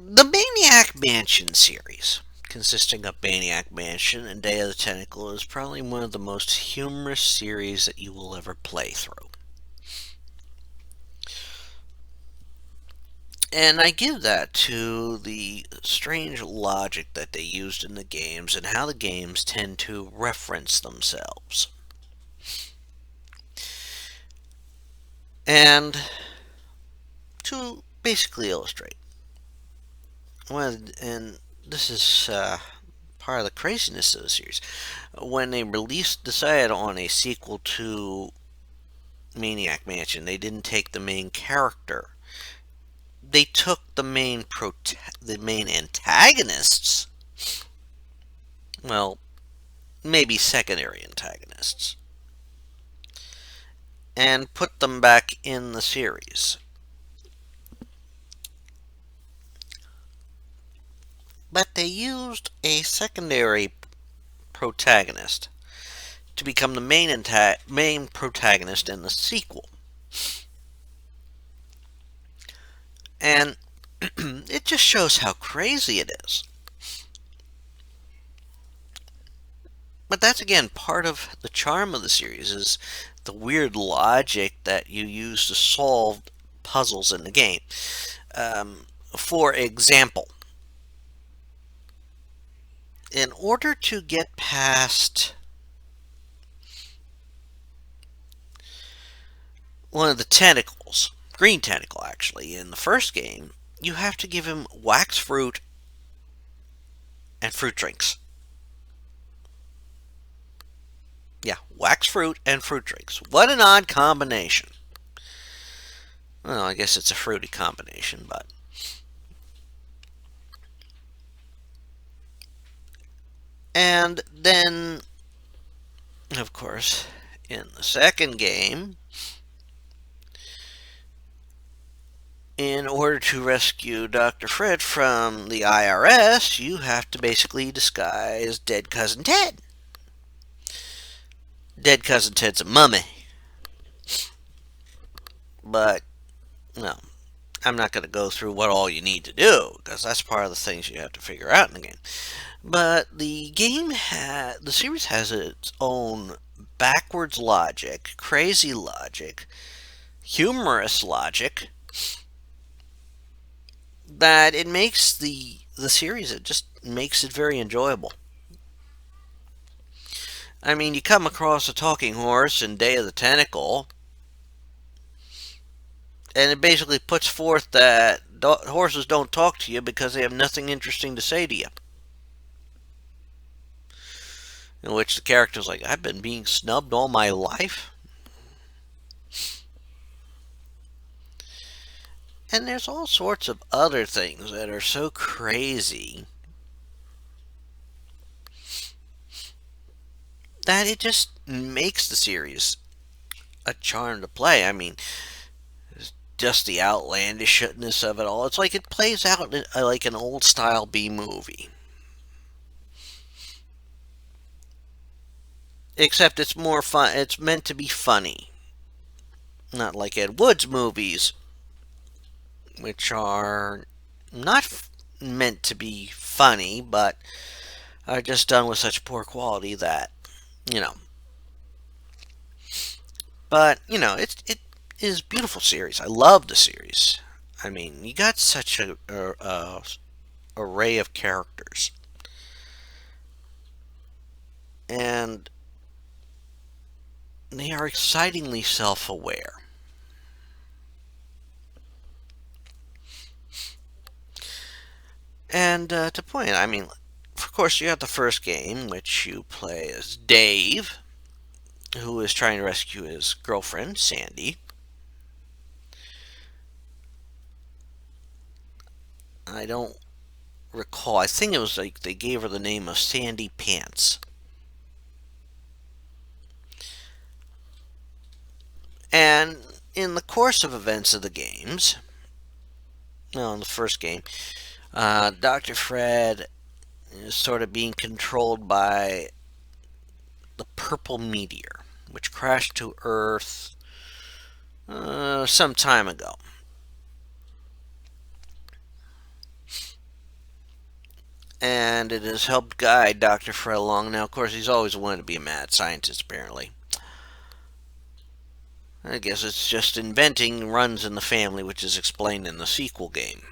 The Maniac Mansion series, consisting of Maniac Mansion and Day of the Tentacle, is probably one of the most humorous series that you will ever play through. And I give that to the strange logic that they used in the games and how the games tend to reference themselves. And to basically illustrate, and this is part of the craziness of the series, when they decided on a sequel to Maniac Mansion, they didn't take the main character. They took the main antagonists, well, maybe secondary antagonists, and put them back in the series. But they used a secondary protagonist to become the main protagonist in the sequel. And it just shows how crazy it is. But that's again part of the charm of the series is the weird logic that you use to solve puzzles in the game. For example, in order to get past one of the tentacles, green tentacle actually, in the first game, you have to give him wax fruit and fruit drinks. Yeah, wax fruit and fruit drinks. What an odd combination. Well, I guess it's a fruity combination, but. And then, of course, in the second game, in order to rescue Dr. Fred from the IRS, you have to basically disguise Dead Cousin Ted. Dead Cousin Ted's a mummy. But, no, I'm not going to go through what all you need to do, because that's part of the things you have to figure out in the game. But the series has its own backwards logic, crazy logic, humorous logic, that it makes the series, it just makes it very enjoyable. I mean, you come across a talking horse in Day of the Tentacle, and it basically puts forth that horses don't talk to you because they have nothing interesting to say to you. In which the character's like, I've been being snubbed all my life. And there's all sorts of other things that are so crazy that it just makes the series a charm to play. I mean, just the outlandishness of it all. It's like it plays out like an old style B movie. Except it's more fun. It's meant to be funny. Not like Ed Wood's movies, which are not meant to be funny, but are just done with such poor quality that, you know. But, it is a beautiful series. I love the series. I mean, you got such a array of characters. And they are excitingly self-aware. And to point, I mean, of course, you have the first game, which you play as Dave, who is trying to rescue his girlfriend, Sandy. I don't recall. I think it was like they gave her the name of Sandy Pants. And in the course of events of the games, well, in the first game, Dr. Fred is sort of being controlled by the purple meteor, which crashed to Earth some time ago. and it has helped guide Dr. Fred along. Now, of course, he's always wanted to be a mad scientist, apparently. I guess it's just inventing runs in the family, which is explained in the sequel game.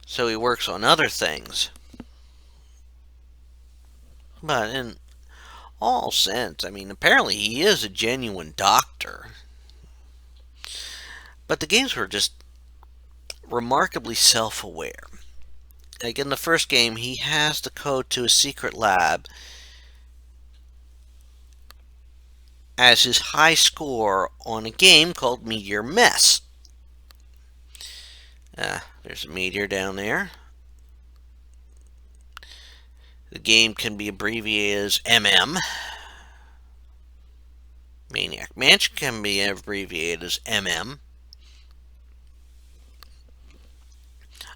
So he works on other things. But in all sense, I mean, apparently he is a genuine doctor. But the games were just remarkably self-aware. Like in the first game, he has the code to a secret lab as his high score on a game called Meteor Mess. There's a meteor down there. The game can be abbreviated as MM. Maniac Mansion can be abbreviated as MM.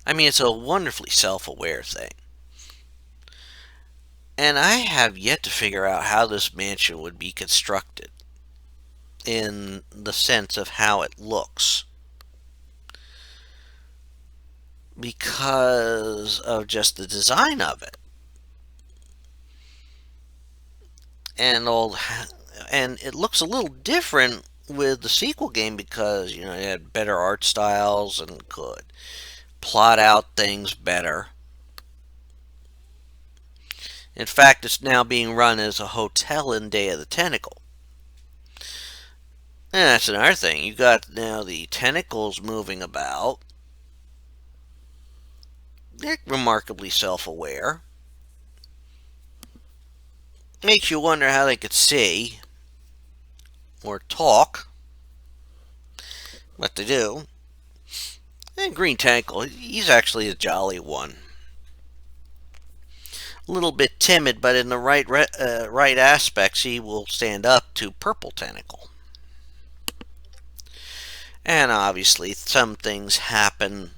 I mean, it's a wonderfully self-aware thing. And I have yet to figure out how this mansion would be constructed in the sense of how it looks, because of just the design of it. And it looks a little different with the sequel game because, it had better art styles and could plot out things better. In fact, it's now being run as a hotel in Day of the Tentacle. And that's another thing. You got now the tentacles moving about. They're remarkably self-aware. Makes you wonder how they could see or talk. But they do. And Green Tentacle, he's actually a jolly one. A little bit timid, but in the right aspects, he will stand up to Purple Tentacle. And obviously, some things happen.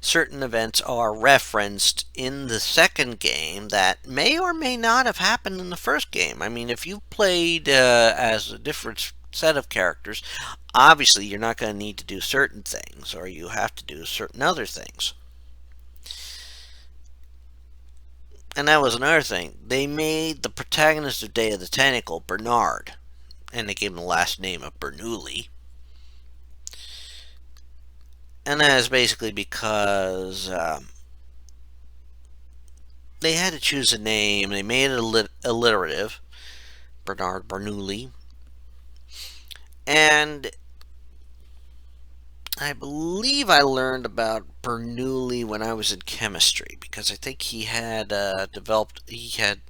Certain events are referenced in the second game that may or may not have happened in the first game. I mean, if you played as a different set of characters, obviously you're not going to need to do certain things, or you have to do certain other things. And that was another thing. They made the protagonist of Day of the Tentacle Bernard, and they gave him the last name of Bernoulli. And that is basically because they had to choose a name. They made it alliterative, Bernard Bernoulli. And I believe I learned about Bernoulli when I was in chemistry, because I think he had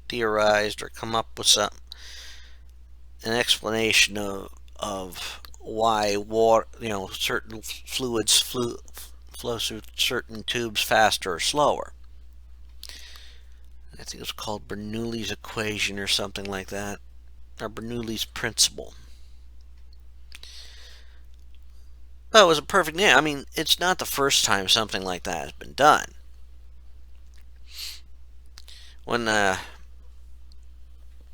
theorized or come up with an explanation of why water, certain fluids flow through certain tubes faster or slower. I think it was called Bernoulli's equation or something like that, or Bernoulli's principle. Oh, it was a perfect name. I mean, it's not the first time something like that has been done. When,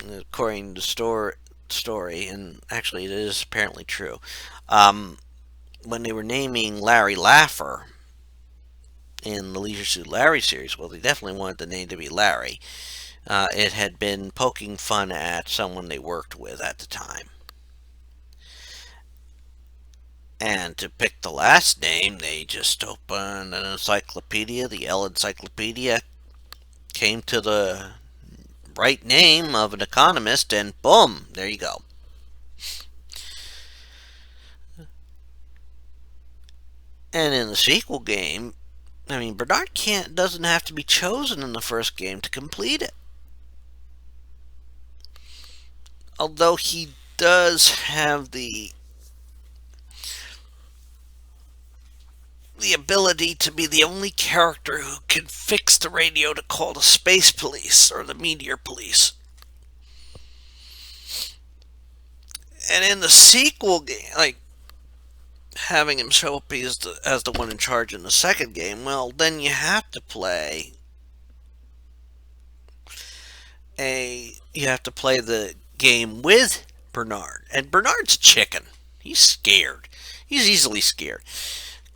according to the story, and actually it is apparently true, when they were naming Larry Laffer in the Leisure Suit Larry series, well, they definitely wanted the name to be Larry. It had been poking fun at someone they worked with at the time. And to pick the last name, they just opened an encyclopedia. The L Encyclopedia came to the right name of an economist, and boom, there you go. And in the sequel game, I mean, Bernard doesn't have to be chosen in the first game to complete it. Although he does have the ability to be the only character who can fix the radio to call the space police or the meteor police. And in the sequel game, like having him show up as the one in charge in the second game, well, then you have to play the game with Bernard. And Bernard's a chicken. He's scared. He's easily scared.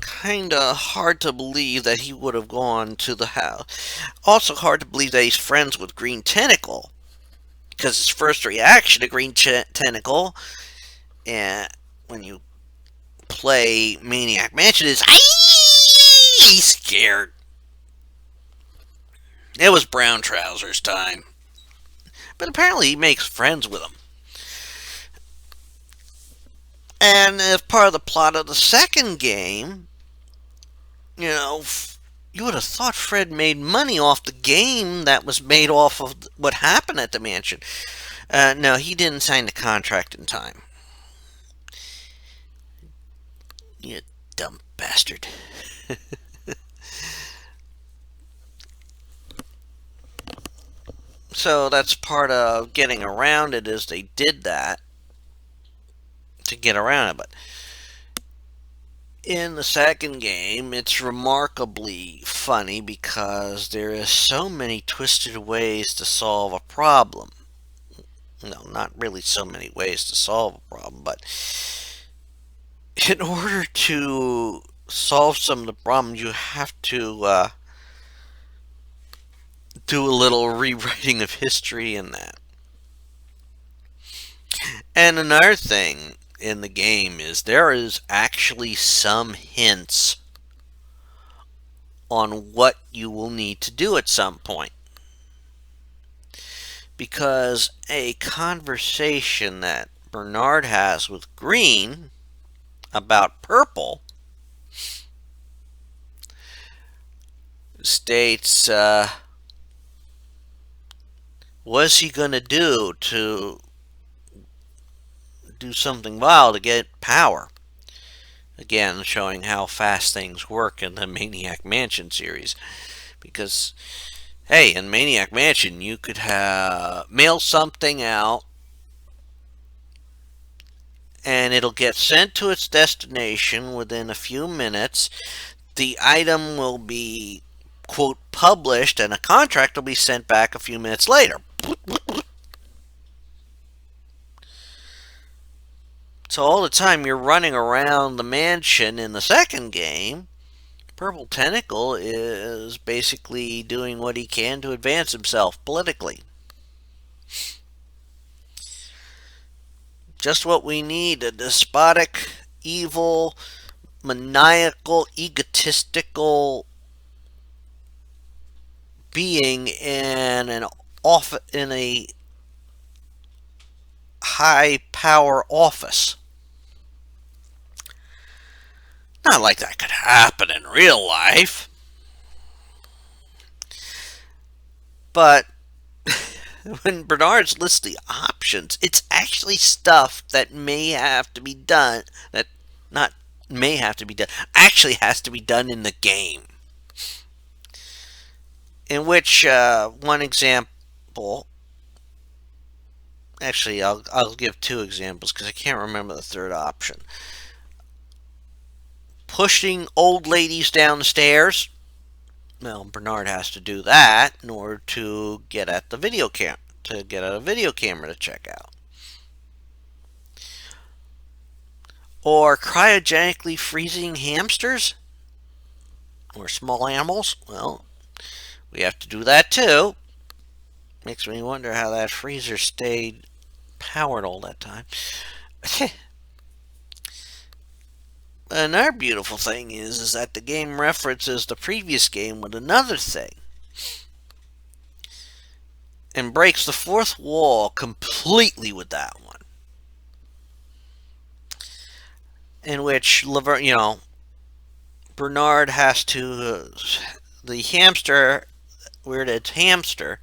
kind of hard to believe that he would have gone to the house. Also hard to believe that he's friends with Green Tentacle, because his first reaction to Green Tentacle, and when you play Maniac Mansion, is he's scared. It was Brown Trousers time. But apparently he makes friends with him. And as part of the plot of the second game, you know, you would have thought Fred made money off the game that was made off of what happened at the mansion. No, he didn't sign the contract in time. You dumb bastard. So that's part of getting around it, is they did that to get around it. But in the second game, it's remarkably funny because there is so many twisted ways to solve a problem. No, not really so many ways to solve a problem, but in order to solve some of the problems, you have to do a little rewriting of history in that. And another thing in the game is there is actually some hints on what you will need to do at some point. Because a conversation that Bernard has with Green about purple states, what's he going to do something wild to get power? Again, showing how fast things work in the Maniac Mansion series. Because, hey, in Maniac Mansion, you could mail something out, and it'll get sent to its destination within a few minutes. The item will be, quote, published, and a contract will be sent back a few minutes later. So all the time you're running around the mansion in the second game, Purple Tentacle is basically doing what he can to advance himself politically. Just what we need: a despotic, evil, maniacal, egotistical being in a high power office. Not like that could happen in real life. But when Bernard's lists the options, it's actually stuff that may have to be done, that not may have to be done, actually has to be done in the game. In which, one example, actually I'll give two examples because I can't remember the third option. Pushing old ladies down the stairs. Well, Bernard has to do that in order to get at the video to get a video camera to check out. Or cryogenically freezing hamsters or small animals. Well, we have to do that too. Makes me wonder how that freezer stayed powered all that time. Another beautiful thing is that the game references the previous game with another thing, and breaks the fourth wall completely with that one. In which Bernard has to, the hamster, weirded hamster,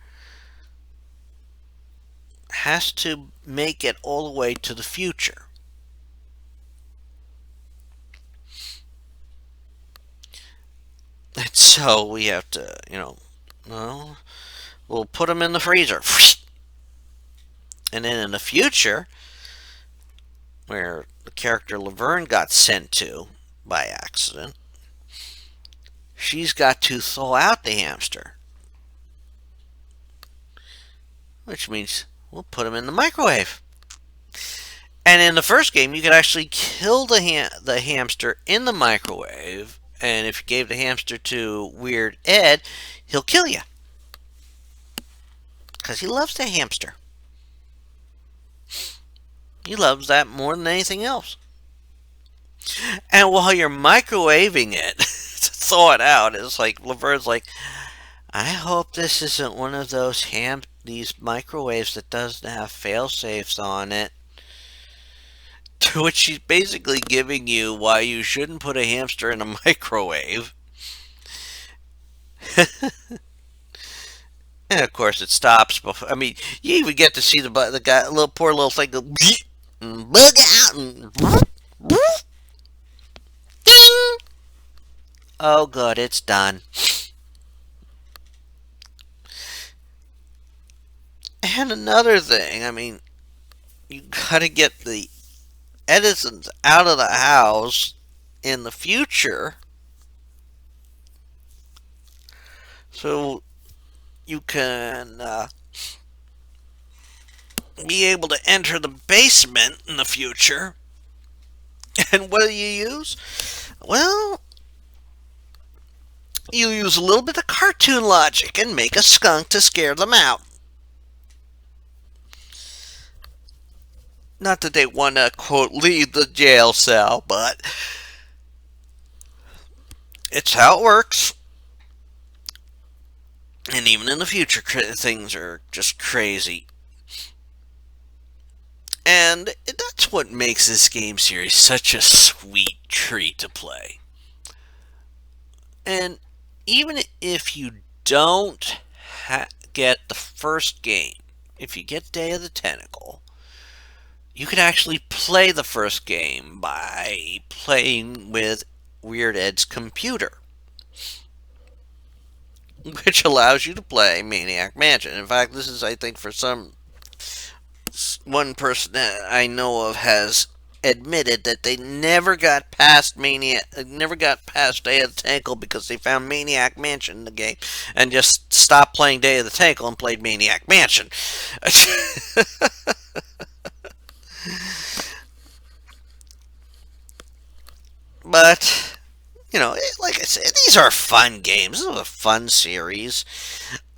has to make it all the way to the future. And so we have to, well, we'll put him in the freezer. And then in the future, where the character Laverne got sent to by accident, she's got to thaw out the hamster. Which means we'll put him in the microwave. And in the first game, you could actually kill the hamster in the microwave. And if you gave the hamster to Weird Ed, he'll kill you because he loves the hamster. He loves that more than anything else. And while you're microwaving it to thaw it out, it's like Laverne's like, I hope this isn't one of these microwaves that doesn't have fail safes on it. To which she's basically giving you why you shouldn't put a hamster in a microwave. And of course, it stops before. I mean, you even get to see the guy, little poor little thing go and bug out and ding. Oh, good, it's done. And another thing, I mean, you gotta get the Edisons out of the house in the future, so you can be able to enter the basement in the future. And what do you use? Well, you use a little bit of cartoon logic and make a skunk to scare them out. Not that they want to, quote, leave the jail cell, but it's how it works. And even in the future, things are just crazy. And that's what makes this game series such a sweet treat to play. And even if you don't get the first game, if you get Day of the Tentacle, you can actually play the first game by playing with Weird Ed's computer, which allows you to play Maniac Mansion. In fact, this is, I think, for one person that I know of has admitted that they never got past never got past Day of the Tentacle because they found Maniac Mansion in the game and just stopped playing Day of the Tentacle and played Maniac Mansion. But, like I said, these are fun games. This is a fun series.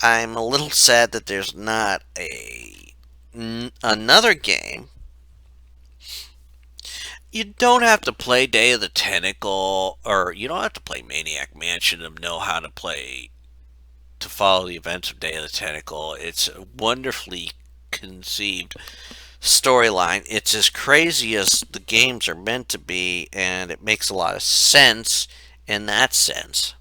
I'm a little sad that there's not another game. You don't have to play Day of the Tentacle, or you don't have to play Maniac Mansion to know how to follow the events of Day of the Tentacle. It's a wonderfully conceived storyline. It's as crazy as the games are meant to be, and it makes a lot of sense in that sense.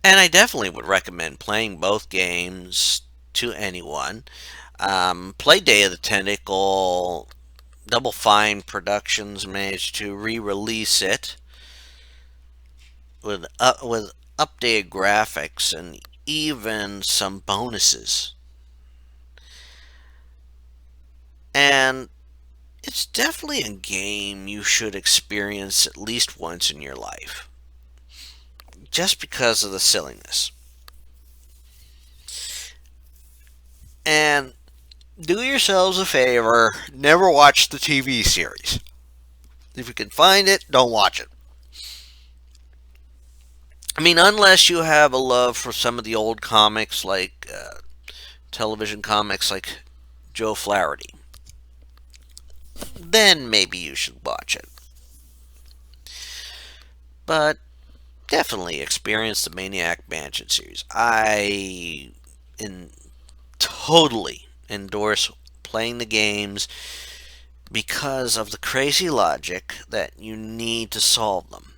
And I definitely would recommend playing both games to anyone. Play Day of the Tentacle. Double Fine Productions managed to re-release it with updated graphics and even some bonuses. And it's definitely a game you should experience at least once in your life, just because of the silliness. And do yourselves a favor, never watch the TV series. If you can find it, don't watch it. I mean, unless you have a love for some of the old comics, like television comics like Joe Flaherty, then maybe you should watch it. But definitely experience the Maniac Mansion series. I totally endorse playing the games because of the crazy logic that you need to solve them.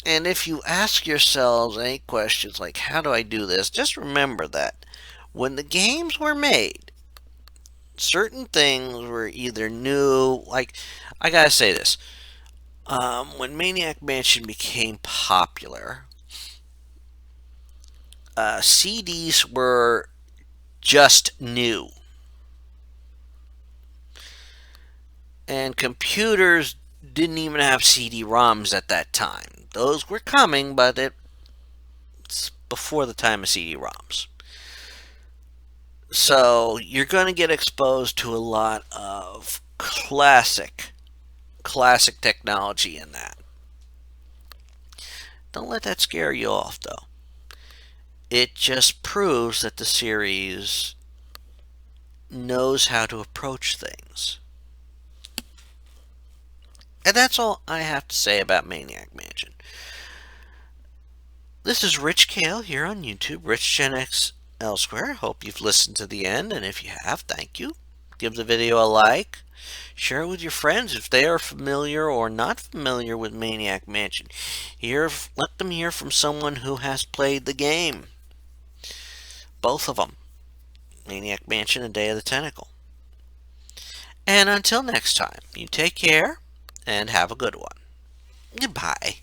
And if you ask yourselves any questions like, how do I do this? Just remember that when the games were made, certain things were either new, like, I gotta say this, when Maniac Mansion became popular, CDs were just new. And computers didn't even have CD-ROMs at that time. Those were coming, but it's before the time of CD-ROMs. So you're going to get exposed to a lot of classic technology in that. Don't let that scare you off, though. It just proves that the series knows how to approach things. And that's all I have to say about Maniac Mansion. This is Rich Kale here on YouTube, Rich Gen X elsewhere. Hope you've listened to the end, and if you have, thank you. Give the video a like. Share it with your friends if they are familiar or not familiar with Maniac Mansion. Let them hear from someone who has played the game. Both of them. Maniac Mansion and Day of the Tentacle. And until next time, you take care and have a good one. Goodbye.